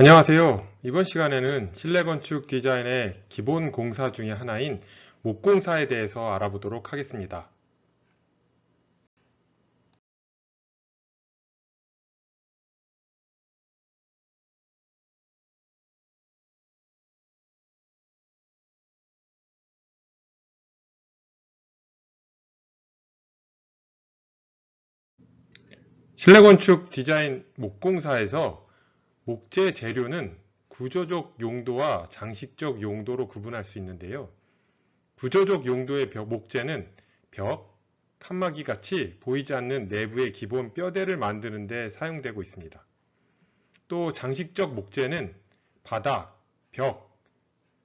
안녕하세요. 이번 시간에는 실내 건축 디자인의 기본 공사 중에 하나인 목공사에 대해서 알아보도록 하겠습니다. 실내 건축 디자인 목공사에서 목재 재료는 구조적 용도와 장식적 용도로 구분할 수 있는데요. 구조적 용도의 목재는 벽, 칸막이 같이 보이지 않는 내부의 기본 뼈대를 만드는 데 사용되고 있습니다. 또 장식적 목재는 바닥, 벽,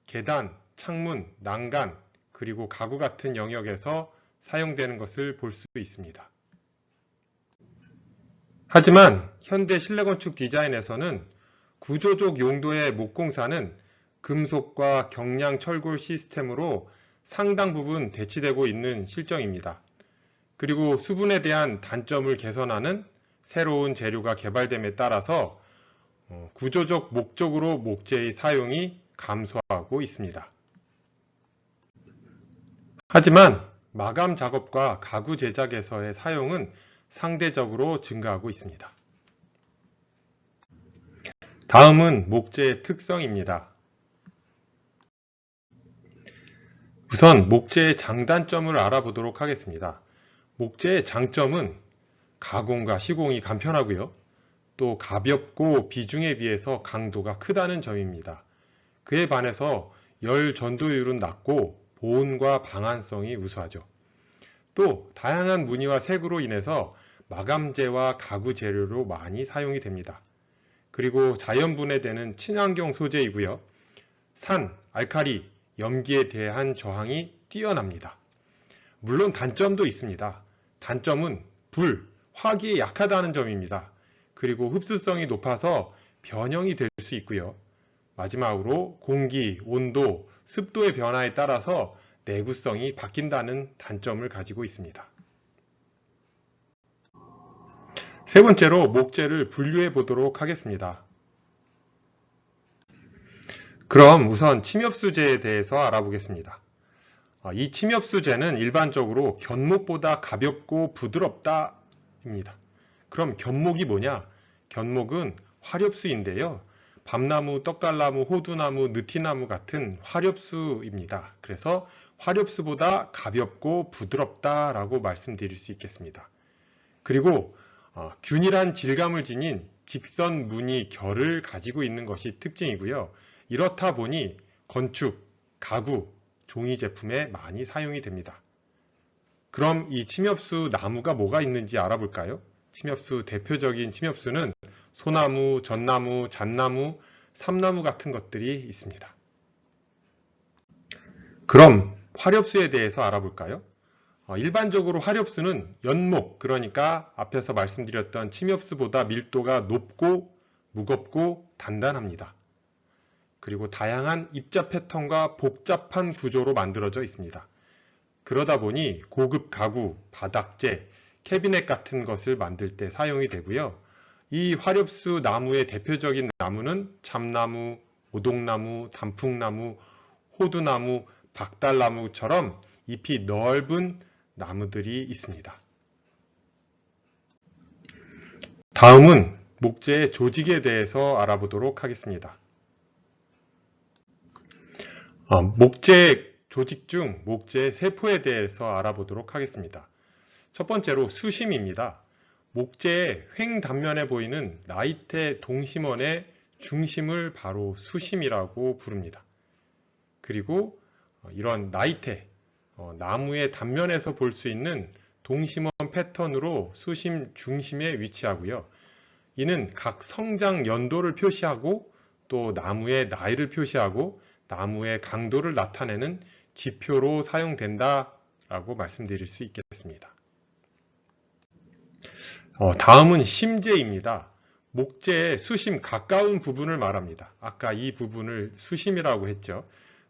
계단, 창문, 난간, 그리고 가구 같은 영역에서 사용되는 것을 볼 수 있습니다. 하지만 현대 실내건축 디자인에서는 구조적 용도의 목공사는 금속과 경량 철골 시스템으로 상당 부분 대치되고 있는 실정입니다. 그리고 수분에 대한 단점을 개선하는 새로운 재료가 개발됨에 따라서 구조적 목적으로 목재의 사용이 감소하고 있습니다. 하지만 마감 작업과 가구 제작에서의 사용은 상대적으로 증가하고 있습니다. 다음은 목재의 특성입니다. 우선 목재의 장단점을 알아보도록 하겠습니다. 목재의 장점은 가공과 시공이 간편하고요. 또 가볍고 비중에 비해서 강도가 크다는 점입니다. 그에 반해서 열 전도율은 낮고 보온과 방한성이 우수하죠. 또 다양한 무늬와 색으로 인해서 마감재와 가구 재료로 많이 사용이 됩니다. 그리고 자연 분해되는 친환경 소재이고요. 산, 알칼리, 염기에 대한 저항이 뛰어납니다. 물론 단점도 있습니다. 단점은 불, 화기에 약하다는 점입니다. 그리고 흡수성이 높아서 변형이 될 수 있고요. 마지막으로 공기, 온도, 습도의 변화에 따라서 내구성이 바뀐다는 단점을 가지고 있습니다. 세 번째로 목재를 분류해 보도록 하겠습니다. 그럼 우선 침엽수재에 대해서 알아보겠습니다. 이 침엽수재는 일반적으로 견목보다 가볍고 부드럽다입니다. 그럼 견목이 뭐냐? 견목은 화렵수인데요. 밤나무, 떡갈나무, 호두나무, 느티나무 같은 화렵수입니다. 그래서 화렵수보다 가볍고 부드럽다라고 말씀드릴 수 있겠습니다. 그리고 균일한 질감을 지닌 직선 무늬 결을 가지고 있는 것이 특징이고요. 이렇다 보니 건축, 가구, 종이 제품에 많이 사용이 됩니다. 그럼 이 침엽수 나무가 뭐가 있는지 알아볼까요? 침엽수 대표적인 침엽수는 소나무, 전나무, 잣나무, 삼나무 같은 것들이 있습니다. 그럼 화렵수에 대해서 알아볼까요? 일반적으로 화렵수는 연목, 그러니까 앞에서 말씀드렸던 침엽수보다 밀도가 높고 무겁고 단단합니다. 그리고 다양한 입자 패턴과 복잡한 구조로 만들어져 있습니다. 그러다 보니 고급 가구, 바닥재, 캐비넷 같은 것을 만들 때 사용이 되고요. 이 화렵수 나무의 대표적인 나무는 참나무, 오동나무, 단풍나무, 호두나무, 박달나무처럼 잎이 넓은 나무들이 있습니다. 다음은 목재의 조직에 대해서 알아보도록 하겠습니다. 목재 조직 중 목재의 세포에 대해서 알아보도록 하겠습니다. 첫 번째로 수심입니다. 목재의 횡 단면에 보이는 나이테 동심원의 중심을 바로 수심이라고 부릅니다. 그리고 이런 나이테, 나무의 단면에서 볼 수 있는 동심원 패턴으로 수심 중심에 위치하고요. 이는 각 성장 연도를 표시하고 또 나무의 나이를 표시하고 나무의 강도를 나타내는 지표로 사용된다라고 말씀드릴 수 있겠습니다. 다음은 심재입니다. 목재의 수심 가까운 부분을 말합니다. 아까 이 부분을 수심이라고 했죠.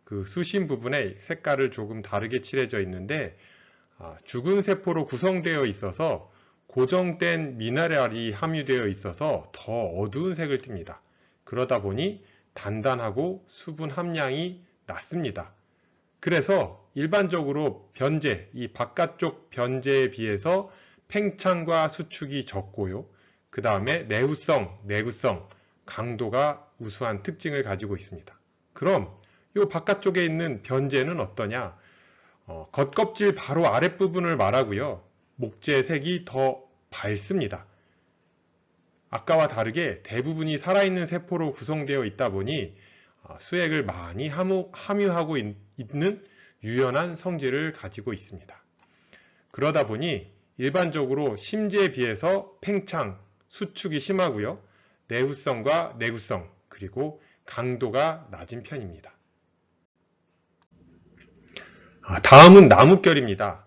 그 수심 부분에 색깔을 조금 다르게 칠해져 있는데 죽은 세포로 구성되어 있어서 고정된 미네랄이 함유되어 있어서 더 어두운 색을 띱니다. 그러다 보니 단단하고 수분 함량이 낮습니다. 그래서 일반적으로 변제, 이 바깥쪽 변제에 비해서 팽창과 수축이 적고요. 그 다음에 내후성, 내구성, 강도가 우수한 특징을 가지고 있습니다. 그럼 이 바깥쪽에 있는 변제는 어떠냐? 겉껍질 바로 아랫부분을 말하고요. 목재 색이 더 밝습니다. 아까와 다르게 대부분이 살아있는 세포로 구성되어 있다 보니 수액을 많이 함유하고 있는 유연한 성질을 가지고 있습니다. 그러다 보니 일반적으로 심지에 비해서 팽창, 수축이 심하고요. 내후성과 내구성, 그리고 강도가 낮은 편입니다. 다음은 나뭇결입니다.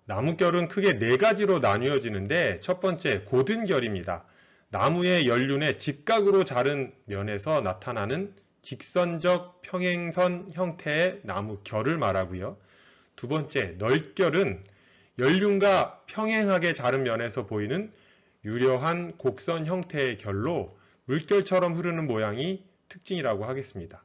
나뭇결은 크게 4가지로 나뉘어지는데 첫 번째 고든결입니다. 나무의 연륜의 직각으로 자른 면에서 나타나는 직선적 평행선 형태의 나무결을 말하고요. 두 번째 널결은 연륜과 평행하게 자른 면에서 보이는 유려한 곡선 형태의 결로 물결처럼 흐르는 모양이 특징이라고 하겠습니다.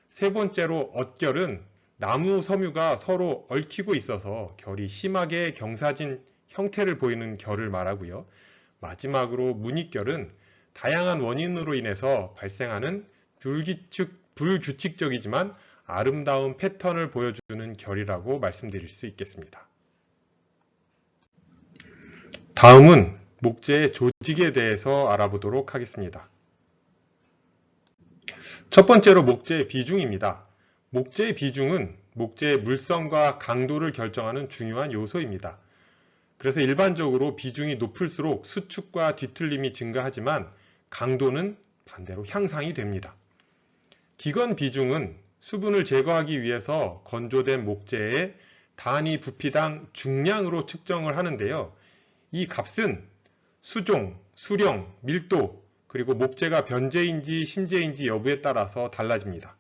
세 번째로 엇결은 나무 섬유가 서로 얽히고 있어서 결이 심하게 경사진 형태를 보이는 결을 말하고요. 마지막으로 무늬결은 다양한 원인으로 인해서 발생하는 불규칙적이지만 아름다운 패턴을 보여주는 결이라고 말씀드릴 수 있겠습니다. 다음은 목재의 조직에 대해서 알아보도록 하겠습니다. 첫 번째로 목재의 비중입니다. 목재의 비중은 목재의 물성과 강도를 결정하는 중요한 요소입니다. 그래서 일반적으로 비중이 높을수록 수축과 뒤틀림이 증가하지만 강도는 반대로 향상이 됩니다. 기건 비중은 수분을 제거하기 위해서 건조된 목재의 단위 부피당 중량으로 측정을 하는데요. 이 값은 수종, 수령, 밀도, 그리고 목재가 변재인지 심재인지 여부에 따라서 달라집니다.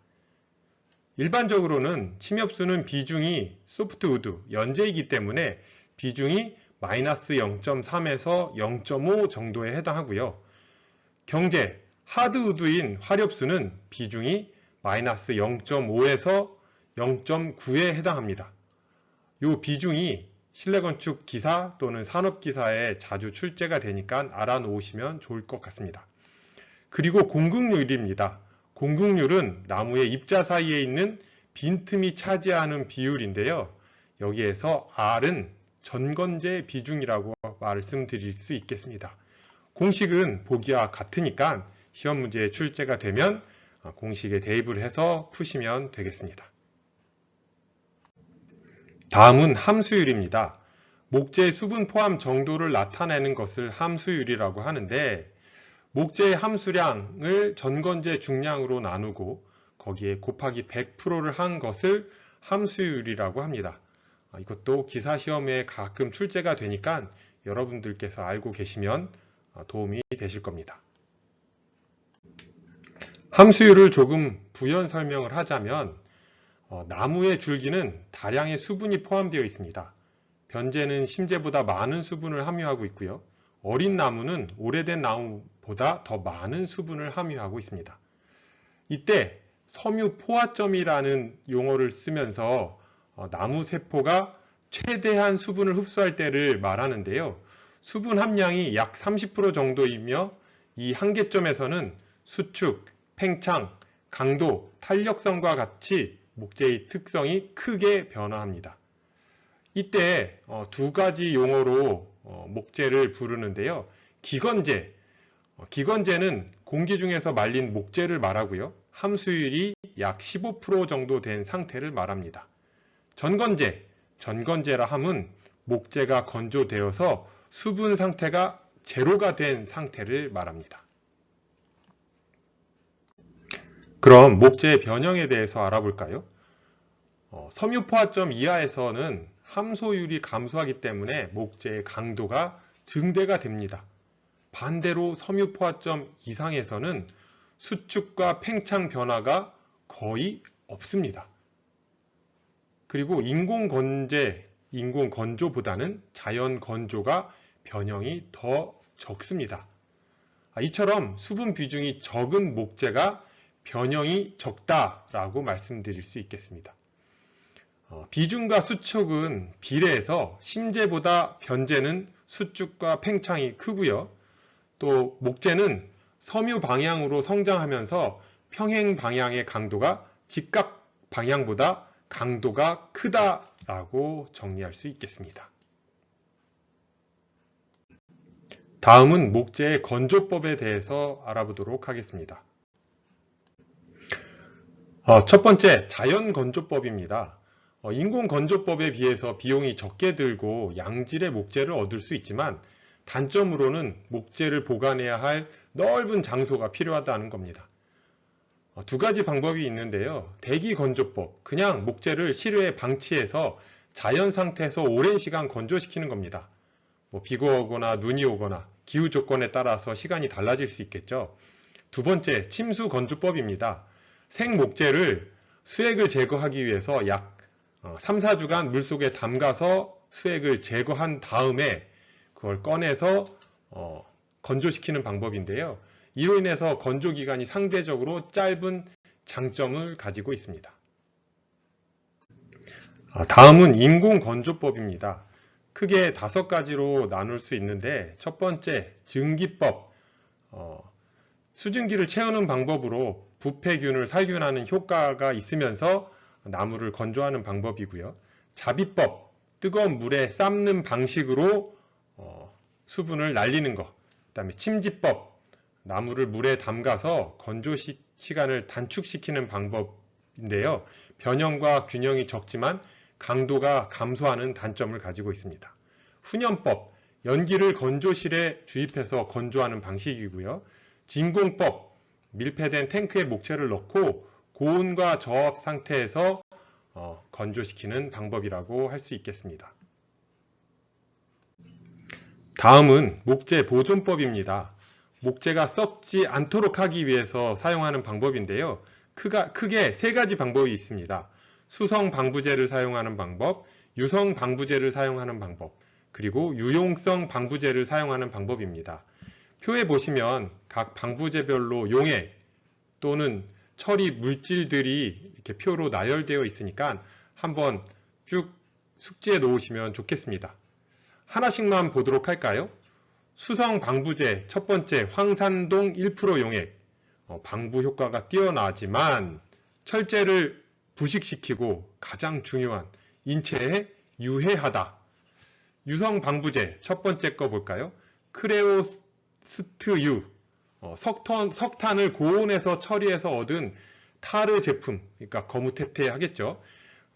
일반적으로는 침엽수는 비중이 소프트우드, 연재이기 때문에 비중이 마이너스 0.3에서 0.5 정도에 해당하고요. 경재, 하드우드인 화렵수는 비중이 마이너스 0.5에서 0.9에 해당합니다. 이 비중이 실내건축 기사 또는 산업기사에 자주 출제가 되니까 알아놓으시면 좋을 것 같습니다. 그리고 공극률입니다. 공극률은 나무의 입자 사이에 있는 빈틈이 차지하는 비율인데요. 여기에서 R은 전건재 비중이라고 말씀드릴 수 있겠습니다. 공식은 보기와 같으니까 시험 문제에 출제가 되면 공식에 대입을 해서 푸시면 되겠습니다. 다음은 함수율입니다. 목재의 수분 포함 정도를 나타내는 것을 함수율이라고 하는데 목재의 함수량을 전건재 중량으로 나누고 거기에 곱하기 100%를 한 것을 함수율이라고 합니다. 이것도 기사 시험에 가끔 출제가 되니까 여러분들께서 알고 계시면 도움이 되실 겁니다. 함수율을 조금 부연 설명을 하자면 나무의 줄기는 다량의 수분이 포함되어 있습니다. 변재는 심재보다 많은 수분을 함유하고 있고요. 어린 나무는 오래된 나무보다 더 많은 수분을 함유하고 있습니다. 이때 섬유 포화점이라는 용어를 쓰면서 나무 세포가 최대한 수분을 흡수할 때를 말하는데요. 수분 함량이 약 30% 정도이며 이 한계점에서는 수축, 팽창, 강도, 탄력성과 같이 목재의 특성이 크게 변화합니다. 이때 두 가지 용어로 목재를 부르는데요. 기건재, 기건재는 공기 중에서 말린 목재를 말하고요. 함수율이 약 15% 정도 된 상태를 말합니다. 전건재, 전건재라 함은 목재가 건조되어서 수분 상태가 제로가 된 상태를 말합니다. 그럼 목재의 변형에 대해서 알아볼까요? 섬유 포화점 이하에서는 함소율이 감소하기 때문에 목재의 강도가 증대가 됩니다. 반대로 섬유 포화점 이상에서는 수축과 팽창 변화가 거의 없습니다. 그리고 인공 건조보다는 자연 건조가 변형이 더 적습니다. 이처럼 수분 비중이 적은 목재가 변형이 적다라고 말씀드릴 수 있겠습니다. 비중과 수축은 비례해서 심재보다 변재는 수축과 팽창이 크고요. 또 목재는 섬유 방향으로 성장하면서 평행 방향의 강도가 직각 방향보다 강도가 크다라고 정리할 수 있겠습니다. 다음은 목재의 건조법에 대해서 알아보도록 하겠습니다. 첫 번째, 자연 건조법입니다. 인공 건조법에 비해서 비용이 적게 들고 양질의 목재를 얻을 수 있지만 단점으로는 목재를 보관해야 할 넓은 장소가 필요하다는 겁니다. 두 가지 방법이 있는데요. 대기 건조법, 그냥 목재를 실외에 방치해서 자연 상태에서 오랜 시간 건조시키는 겁니다. 비가 오거나 눈이 오거나 기후 조건에 따라서 시간이 달라질 수 있겠죠. 두 번째, 침수 건조법입니다. 생목재를 수액을 제거하기 위해서 약 3, 4주간 물속에 담가서 수액을 제거한 다음에 그걸 꺼내서 건조시키는 방법인데요. 이로 인해서 건조 기간이 상대적으로 짧은 장점을 가지고 있습니다. 다음은 인공 건조법입니다. 크게 5가지로 나눌 수 있는데 첫 번째, 증기법. 수증기를 채우는 방법으로 부패균을 살균하는 효과가 있으면서 나무를 건조하는 방법이고요. 자비법, 뜨거운 물에 삶는 방식으로 수분을 날리는 것. 그다음에 침지법, 나무를 물에 담가서 건조 시간을 단축시키는 방법인데요. 변형과 균형이 적지만 강도가 감소하는 단점을 가지고 있습니다. 훈연법, 연기를 건조실에 주입해서 건조하는 방식이고요. 진공법, 밀폐된 탱크에 목재를 넣고 고온과 저압 상태에서 건조시키는 방법이라고 할 수 있겠습니다. 다음은 목재 보존법입니다. 목재가 썩지 않도록 하기 위해서 사용하는 방법인데요. 크게 3가지 방법이 있습니다. 수성 방부제를 사용하는 방법, 유성 방부제를 사용하는 방법, 그리고 유용성 방부제를 사용하는 방법입니다. 표에 보시면 각 방부제별로 용액 또는 처리 물질들이 이렇게 표로 나열되어 있으니까 한번 쭉 숙지해 놓으시면 좋겠습니다. 하나씩만 보도록 할까요? 수성 방부제 첫 번째, 황산동 1% 용액. 방부 효과가 뛰어나지만 철제를 부식시키고 가장 중요한 인체에 유해하다. 유성 방부제 첫 번째 거 볼까요? 크레오스트유. 석탄을 고온에서 처리해서 얻은 타르 제품, 그러니까 거무태태하겠죠.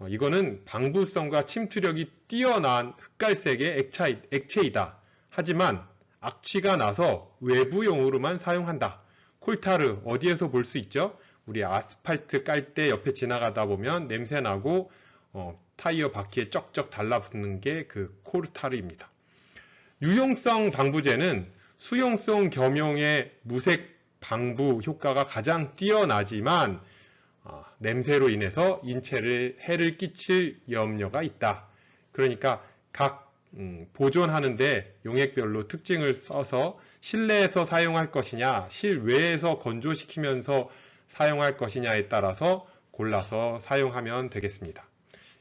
이거는 방부성과 침투력이 뛰어난 흑갈색의 액체이다. 하지만 악취가 나서 외부용으로만 사용한다. 콜타르 어디에서 볼 수 있죠? 우리 아스팔트 깔 때 옆에 지나가다 보면 냄새 나고 타이어 바퀴에 쩍쩍 달라붙는 게 그 콜타르입니다. 유용성 방부제는 수용성 겸용의 무색 방부 효과가 가장 뛰어나지만 냄새로 인해서 인체에 해를 끼칠 염려가 있다. 그러니까 각 보존하는데 용액별로 특징을 써서 실내에서 사용할 것이냐, 실외에서 건조시키면서 사용할 것이냐에 따라서 골라서 사용하면 되겠습니다.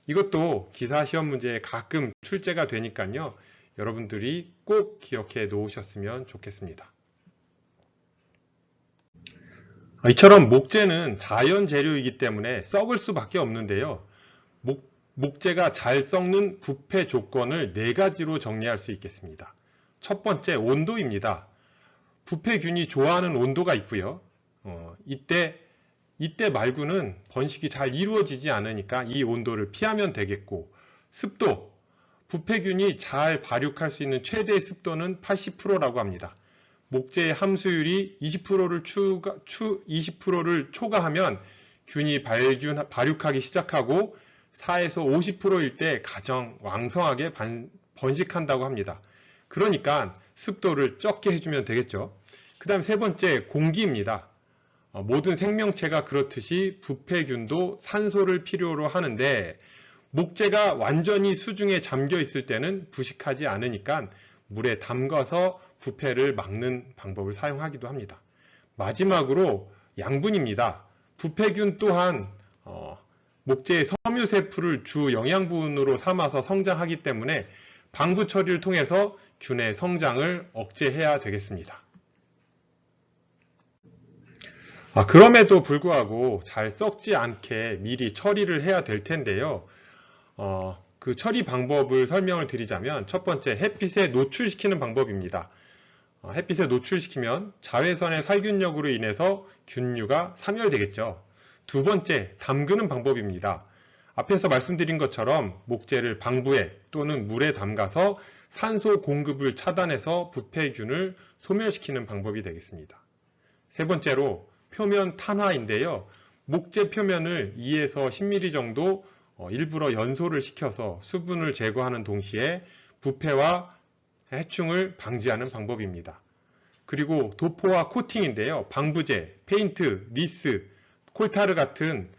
이것도 기사 시험 문제에 가끔 출제가 되니까요. 여러분들이 꼭 기억해 놓으셨으면 좋겠습니다. 이처럼 목재는 자연 재료이기 때문에 썩을 수밖에 없는데요. 목재가 잘 썩는 부패 조건을 4가지로 정리할 수 있겠습니다. 첫 번째, 온도입니다. 부패균이 좋아하는 온도가 있고요. 이때 말고는 번식이 잘 이루어지지 않으니까 이 온도를 피하면 되겠고, 습도, 부패균이 잘 발육할 수 있는 최대 습도는 80%라고 합니다. 목재의 함수율이 20%를 초과하면 균이 발육하기 시작하고 4에서 50%일 때 가장 왕성하게 번식한다고 합니다. 그러니까 습도를 적게 해주면 되겠죠. 그 다음 세 번째, 공기입니다. 모든 생명체가 그렇듯이 부패균도 산소를 필요로 하는데 목재가 완전히 수중에 잠겨 있을 때는 부식하지 않으니까 물에 담가서 부패를 막는 방법을 사용하기도 합니다. 마지막으로 양분입니다. 부패균 또한 목재의 섬유세포를 주 영양분으로 삼아서 성장하기 때문에 방부 처리를 통해서 균의 성장을 억제해야 되겠습니다. 그럼에도 불구하고 잘 썩지 않게 미리 처리를 해야 될 텐데요. 그 처리 방법을 설명을 드리자면 첫 번째, 햇빛에 노출시키는 방법입니다. 햇빛에 노출시키면 자외선의 살균력으로 인해서 균류가 사멸되겠죠. 두 번째, 담그는 방법입니다. 앞에서 말씀드린 것처럼 목재를 방부에 또는 물에 담가서 산소 공급을 차단해서 부패균을 소멸시키는 방법이 되겠습니다. 세 번째로 표면 탄화인데요. 목재 표면을 2에서 10mm 정도 일부러 연소를 시켜서 수분을 제거하는 동시에 부패와 해충을 방지하는 방법입니다. 그리고 도포와 코팅인데요. 방부제, 페인트, 니스, 콜타르 같은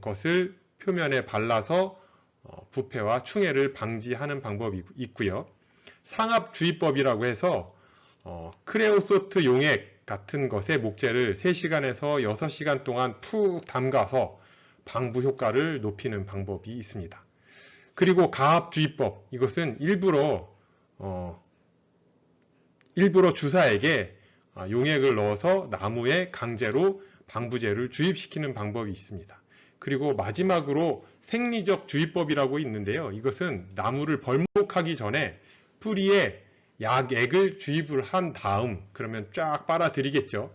것을 표면에 발라서 부패와 충해를 방지하는 방법이 있고요. 상압주의법이라고 해서 크레오소트 용액 같은 것에 목재를 3시간에서 6시간 동안 푹 담가서 방부 효과를 높이는 방법이 있습니다. 그리고 가압주의법, 이것은 일부러 주사에게 용액을 넣어서 나무에 강제로 방부제를 주입시키는 방법이 있습니다. 그리고 마지막으로 생리적 주의법이라고 있는데요. 이것은 나무를 벌목하기 전에 뿌리에 약액을 주입을 한 다음, 그러면 쫙 빨아들이겠죠.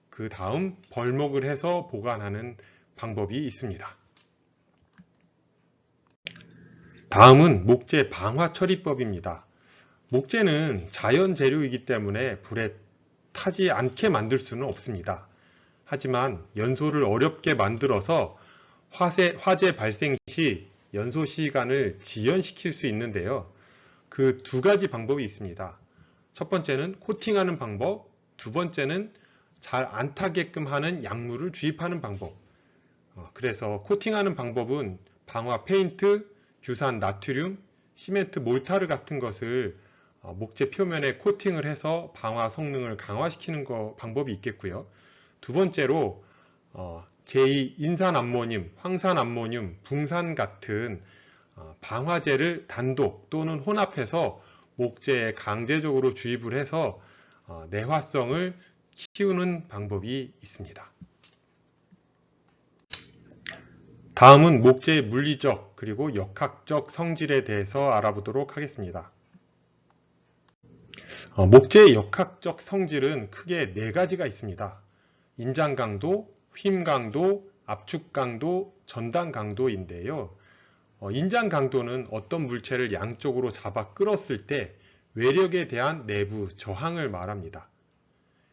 그 다음 벌목을 해서 보관하는 방법이 있습니다. 다음은 목재 방화 처리법입니다. 목재는 자연 재료이기 때문에 불에 타지 않게 만들 수는 없습니다. 하지만 연소를 어렵게 만들어서 화재 발생 시 연소 시간을 지연시킬 수 있는데요. 그 두 가지 방법이 있습니다. 첫 번째는 코팅하는 방법, 두 번째는 잘 안 타게끔 하는 약물을 주입하는 방법. 그래서 코팅하는 방법은 방화 페인트, 규산 나트륨, 시멘트 몰타르 같은 것을 목재 표면에 코팅을 해서 방화 성능을 강화시키는 방법이 있겠고요. 두 번째로 제2인산암모늄, 황산암모늄, 붕산 같은 방화제를 단독 또는 혼합해서 목재에 강제적으로 주입을 해서 내화성을 키우는 방법이 있습니다. 다음은 목재의 물리적 그리고 역학적 성질에 대해서 알아보도록 하겠습니다. 목재의 역학적 성질은 크게 4가지가 있습니다. 인장 강도, 휨 강도, 압축 강도, 전단 강도인데요. 인장 강도는 어떤 물체를 양쪽으로 잡아 끌었을 때 외력에 대한 내부 저항을 말합니다.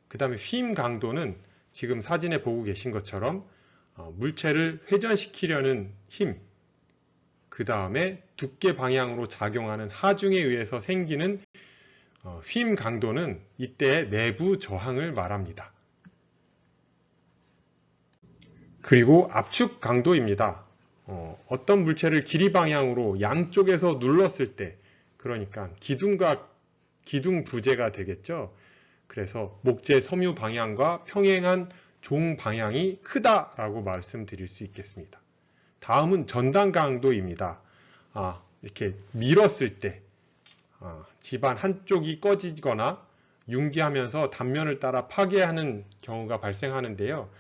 그 다음에 휨 강도는 지금 사진에 보고 계신 것처럼 물체를 회전시키려는 힘, 그 다음에 두께 방향으로 작용하는 하중에 의해서 생기는 휨 강도는 이때의 내부 저항을 말합니다. 그리고 압축 강도입니다. 어떤 물체를 길이 방향으로 양쪽에서 눌렀을 때, 그러니까 기둥과 기둥 부재가 되겠죠. 그래서 목재 섬유 방향과 평행한 종 방향이 크다라고 말씀드릴 수 있겠습니다. 다음은 전단 강도입니다. 이렇게 밀었을 때 집안 한쪽이 꺼지거나 융기하면서 단면을 따라 파괴하는 경우가 발생하는데요.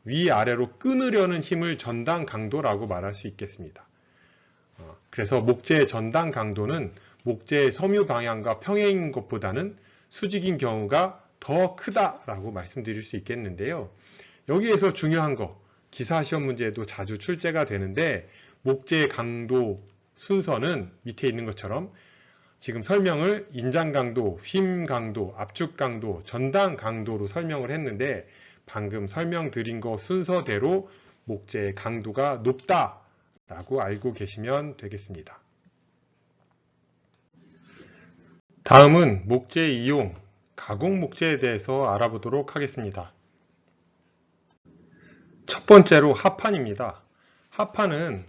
위아래로 끊으려는 힘을 전단 강도라고 말할 수 있겠습니다. 그래서 목재의 전단 강도는 목재의 섬유 방향과 평행인 것보다는 수직인 경우가 더 크다라고 말씀드릴 수 있겠는데요. 여기에서 중요한 거, 기사시험 문제에도 자주 출제가 되는데 목재의 강도 순서는 밑에 있는 것처럼 지금 설명을 인장 강도, 휨 강도, 압축 강도, 전단 강도로 설명을 했는데 방금 설명드린 거 순서대로 목재의 강도가 높다라고 알고 계시면 되겠습니다. 다음은 목재의 이용, 가공 목재에 대해서 알아보도록 하겠습니다. 첫 번째로 합판입니다. 합판은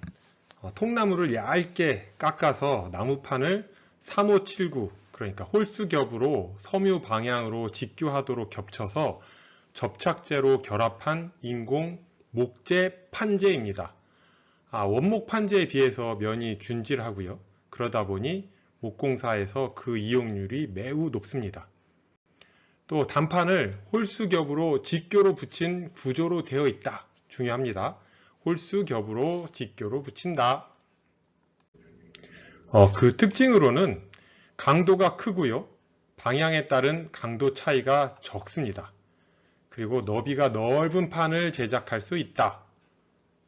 통나무를 얇게 깎아서 나무판을 3579, 그러니까 홀수겹으로 섬유 방향으로 직교하도록 겹쳐서 접착제로 결합한 인공 목재 판재입니다. 원목 판재에 비해서 면이 균질하고요. 그러다 보니 목공사에서 그 이용률이 매우 높습니다. 또 단판을 홀수겹으로 직교로 붙인 구조로 되어 있다. 중요합니다. 홀수겹으로 직교로 붙인다. 그 특징으로는 강도가 크고요. 방향에 따른 강도 차이가 적습니다. 그리고 너비가 넓은 판을 제작할 수 있다.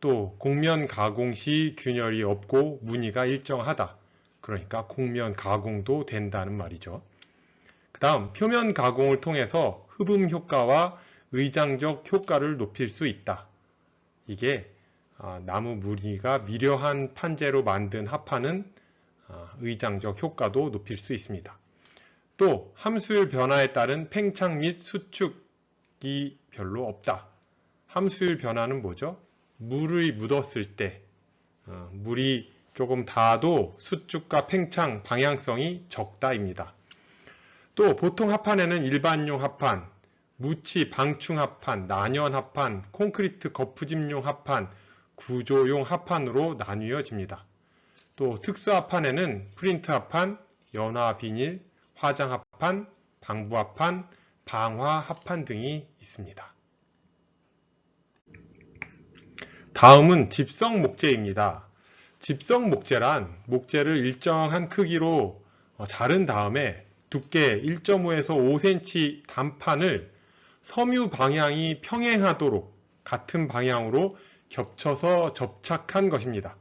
또 곡면 가공 시 균열이 없고 무늬가 일정하다. 그러니까 곡면 가공도 된다는 말이죠. 그 다음 표면 가공을 통해서 흡음 효과와 의장적 효과를 높일 수 있다. 이게 나무 무늬가 미려한 판재로 만든 합판은 의장적 효과도 높일 수 있습니다. 또 함수율 변화에 따른 팽창 및 수축이 별로 없다. 함수율 변화는 뭐죠? 물이 묻었을 때 물이 조금 닿아도 수축과 팽창 방향성이 적다입니다. 또 보통 합판에는 일반용 합판, 무치 방충 합판, 난연 합판, 콘크리트 거푸집용 합판, 구조용 합판으로 나뉘어집니다. 또 특수 합판에는 프린트 합판, 연화 비닐, 화장 합판, 방부 합판, 방화 합판 등이 있습니다. 다음은 집성 목재입니다. 집성 목재란 목재를 일정한 크기로 자른 다음에 두께 1.5에서 5cm 단판을 섬유 방향이 평행하도록 같은 방향으로 겹쳐서 접착한 것입니다.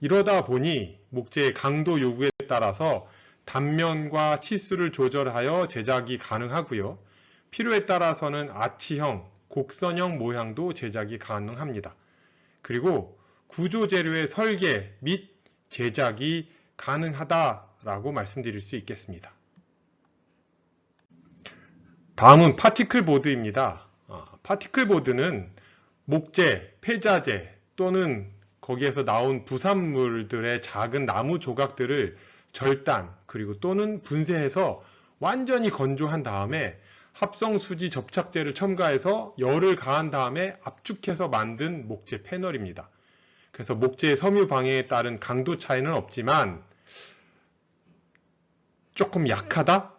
이러다 보니 목재의 강도 요구에 따라서 단면과 치수를 조절하여 제작이 가능하고요. 필요에 따라서는 아치형, 곡선형 모양도 제작이 가능합니다. 그리고 구조 재료의 설계 및 제작이 가능하다라고 말씀드릴 수 있겠습니다. 다음은 파티클 보드입니다. 파티클 보드는 목재, 폐자재 또는 거기에서 나온 부산물들의 작은 나무 조각들을 절단 그리고 또는 분쇄해서 완전히 건조한 다음에 합성수지 접착제를 첨가해서 열을 가한 다음에 압축해서 만든 목재 패널입니다. 그래서 목재의 섬유 방해에 따른 강도 차이는 없지만 조금 약하다?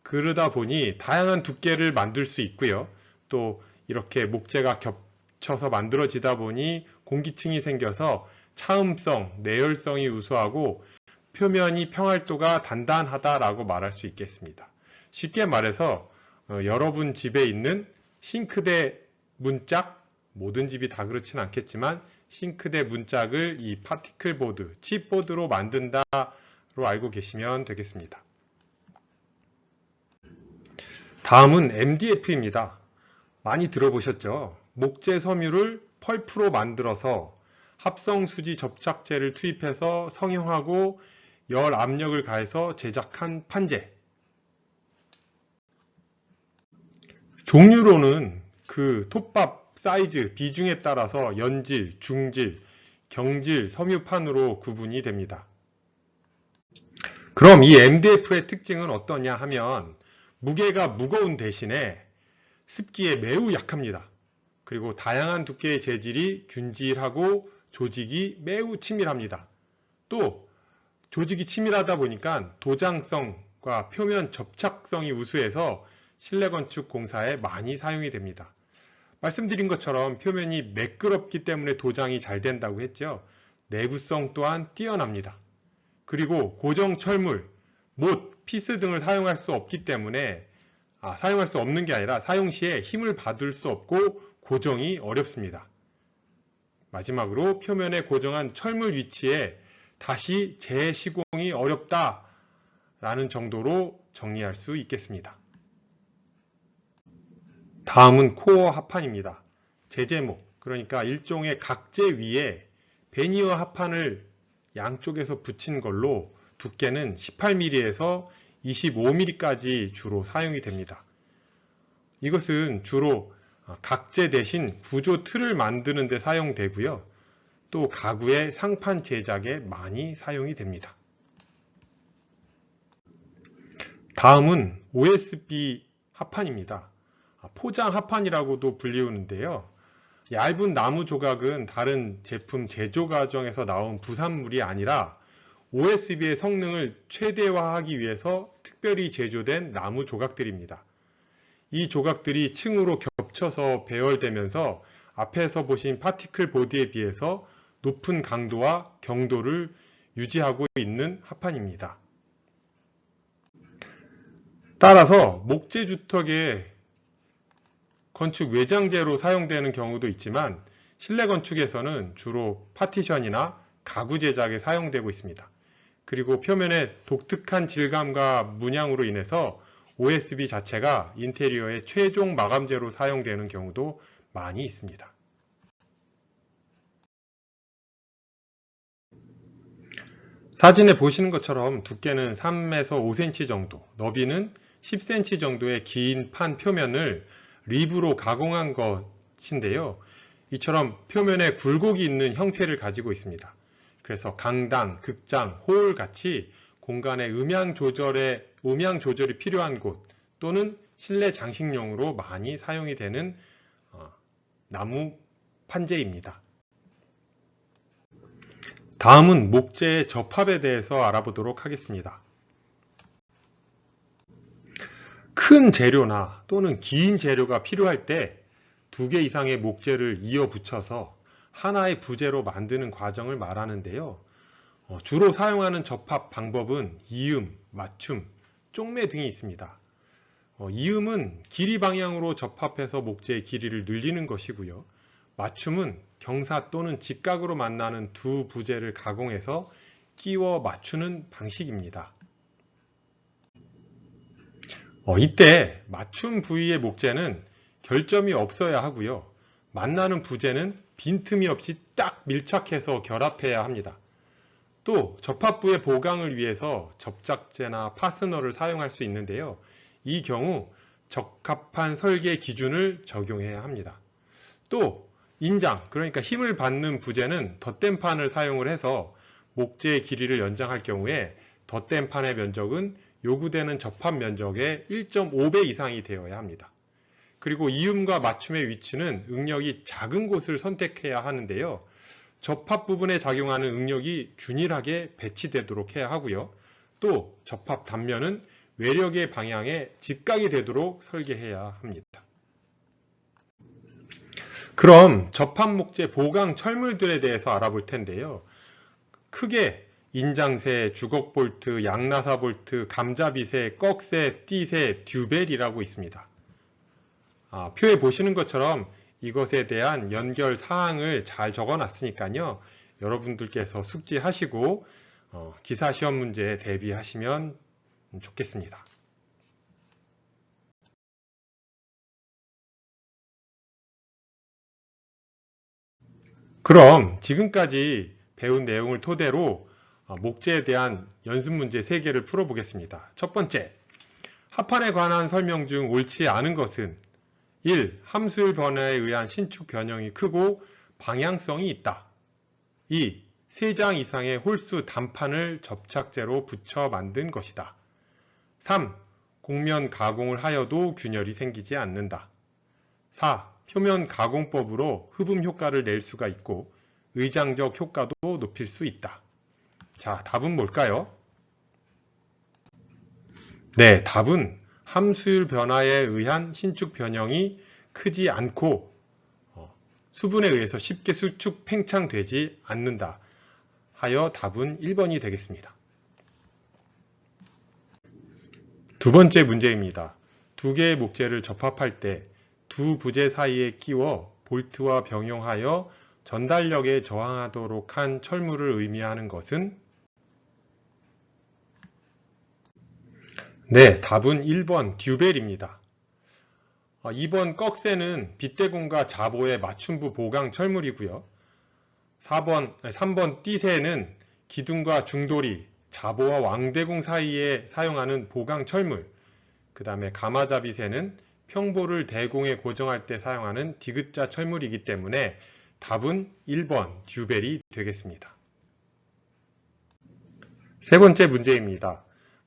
그러다 보니 다양한 두께를 만들 수 있고요. 또 이렇게 목재가 겹쳐서 만들어지다 보니 공기층이 생겨서 차음성, 내열성이 우수하고 표면이 평활도가 단단하다라고 말할 수 있겠습니다. 쉽게 말해서 여러분 집에 있는 싱크대 문짝, 모든 집이 다 그렇진 않겠지만 싱크대 문짝을 이 파티클 보드, 칩보드로 만든다로 알고 계시면 되겠습니다. 다음은 MDF입니다. 많이 들어보셨죠? 목재 섬유를 펄프로 만들어서 합성수지 접착제를 투입해서 성형하고 열 압력을 가해서 제작한 판재. 종류로는 그 톱밥 사이즈, 비중에 따라서 연질, 중질, 경질, 섬유판으로 구분이 됩니다. 그럼 이 MDF의 특징은 어떠냐 하면 무게가 무거운 대신에 습기에 매우 약합니다. 그리고 다양한 두께의 재질이 균질하고 조직이 매우 치밀합니다. 또 조직이 치밀하다 보니까 도장성과 표면 접착성이 우수해서 실내건축 공사에 많이 사용이 됩니다. 말씀드린 것처럼 표면이 매끄럽기 때문에 도장이 잘 된다고 했죠. 내구성 또한 뛰어납니다. 그리고 고정 철물, 못, 피스 등을 사용할 수 없기 때문에 사용할 수 없는 게 아니라 사용 시에 힘을 받을 수 없고 고정이 어렵습니다. 마지막으로 표면에 고정한 철물 위치에 다시 재시공이 어렵다라는 정도로 정리할 수 있겠습니다. 다음은 코어 합판입니다. 제제목, 그러니까 일종의 각재 위에 베니어 합판을 양쪽에서 붙인 걸로 두께는 18mm에서 25mm까지 주로 사용이 됩니다. 이것은 주로 각재 대신 구조 틀을 만드는 데 사용되고요. 또 가구의 상판 제작에 많이 사용이 됩니다. 다음은 OSB 합판입니다. 포장 합판이라고도 불리우는데요. 얇은 나무 조각은 다른 제품 제조 과정에서 나온 부산물이 아니라 OSB의 성능을 최대화하기 위해서 특별히 제조된 나무 조각들입니다. 이 조각들이 층으로 겹쳐서 배열되면서 앞에서 보신 파티클 보드에 비해서 높은 강도와 경도를 유지하고 있는 합판입니다. 따라서 목재 주택의 건축 외장재로 사용되는 경우도 있지만 실내 건축에서는 주로 파티션이나 가구 제작에 사용되고 있습니다. 그리고 표면의 독특한 질감과 문양으로 인해서 OSB 자체가 인테리어의 최종 마감재로 사용되는 경우도 많이 있습니다. 사진에 보시는 것처럼 두께는 3에서 5cm 정도, 너비는 10cm 정도의 긴 판 표면을 립으로 가공한 것인데요. 이처럼 표면에 굴곡이 있는 형태를 가지고 있습니다. 그래서 강당, 극장, 홀 같이 공간의 음향 조절이 필요한 곳 또는 실내 장식용으로 많이 사용이 되는 나무 판재입니다. 다음은 목재의 접합에 대해서 알아보도록 하겠습니다. 큰 재료나 또는 긴 재료가 필요할 때 2개 이상의 목재를 이어 붙여서 하나의 부재로 만드는 과정을 말하는데요. 주로 사용하는 접합 방법은 이음, 맞춤, 쪽매 등이 있습니다. 이음은 길이 방향으로 접합해서 목재의 길이를 늘리는 것이고요. 맞춤은 경사 또는 직각으로 만나는 두 부재를 가공해서 끼워 맞추는 방식입니다. 이때 맞춤 부위의 목재는 결점이 없어야 하고요. 만나는 부재는 빈틈이 없이 딱 밀착해서 결합해야 합니다. 또 접합부의 보강을 위해서 접착제나 파스너를 사용할 수 있는데요. 이 경우 적합한 설계 기준을 적용해야 합니다. 또 인장, 그러니까 힘을 받는 부재는 덧댄 판을 사용을 해서 목재의 길이를 연장할 경우에 덧댄 판의 면적은 요구되는 접합 면적의 1.5배 이상이 되어야 합니다. 그리고 이음과 맞춤의 위치는 응력이 작은 곳을 선택해야 하는데요. 접합 부분에 작용하는 응력이 균일하게 배치되도록 해야 하고요. 또 접합 단면은 외력의 방향에 직각이 되도록 설계해야 합니다. 그럼 접합 목재 보강 철물들에 대해서 알아볼 텐데요. 크게 인장새, 주걱볼트, 양나사볼트, 감자비새, 꺽새, 띠새, 듀벨이라고 있습니다. 표에 보시는 것처럼 이것에 대한 연결 사항을 잘 적어놨으니까요. 여러분들께서 숙지하시고 기사 시험 문제에 대비하시면 좋겠습니다. 그럼 지금까지 배운 내용을 토대로 목재에 대한 연습 문제 3개를 풀어보겠습니다. 첫 번째, 합판에 관한 설명 중 옳지 않은 것은 1. 함수율 변화에 의한 신축 변형이 크고 방향성이 있다. 2. 3장 이상의 홀수 단판을 접착제로 붙여 만든 것이다. 3. 곡면 가공을 하여도 균열이 생기지 않는다. 4. 표면 가공법으로 흡음 효과를 낼 수가 있고 의장적 효과도 높일 수 있다. 자, 답은 뭘까요? 네, 답은 함수율 변화에 의한 신축 변형이 크지 않고 수분에 의해서 쉽게 수축 팽창되지 않는다 하여 답은 1번이 되겠습니다. 두 번째 문제입니다. 2개의 목재를 접합할 때 두 부재 사이에 끼워 볼트와 병용하여 전달력에 저항하도록 한 철물을 의미하는 것은? 네, 답은 1번 듀벨입니다. 2번 꺽쇠는 빗대공과 자보의 맞춤부 보강 철물이고요. 3번 띠새는 기둥과 중도리, 자보와 왕대공 사이에 사용하는 보강 철물, 그 다음에 가마자비새는 평보를 대공에 고정할 때 사용하는 디귿자 철물이기 때문에 답은 1번 듀벨이 되겠습니다. 세 번째 문제입니다.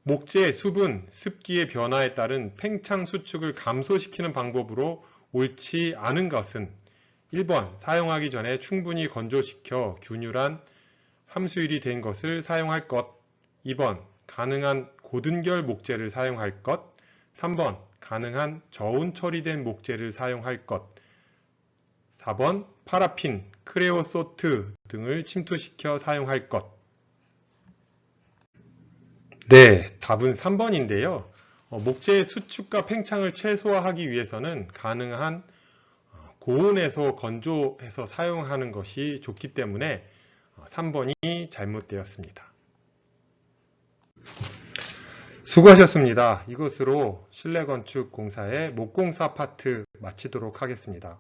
목재, 수분, 습기의 변화에 따른 팽창 수축을 감소시키는 방법으로 옳지 않은 것은 1번 사용하기 전에 충분히 건조시켜 균일한 함수율이 된 것을 사용할 것. 2번 가능한 고등결 목재를 사용할 것. 3번 가능한 저온 처리된 목재를 사용할 것. 4번 파라핀, 크레오소트 등을 침투시켜 사용할 것. 네, 답은 3번인데요. 목재의 수축과 팽창을 최소화하기 위해서는 가능한 고온에서 건조해서 사용하는 것이 좋기 때문에 3번이 잘못되었습니다. 수고하셨습니다. 이것으로 실내건축 공사의 목공사 파트 마치도록 하겠습니다.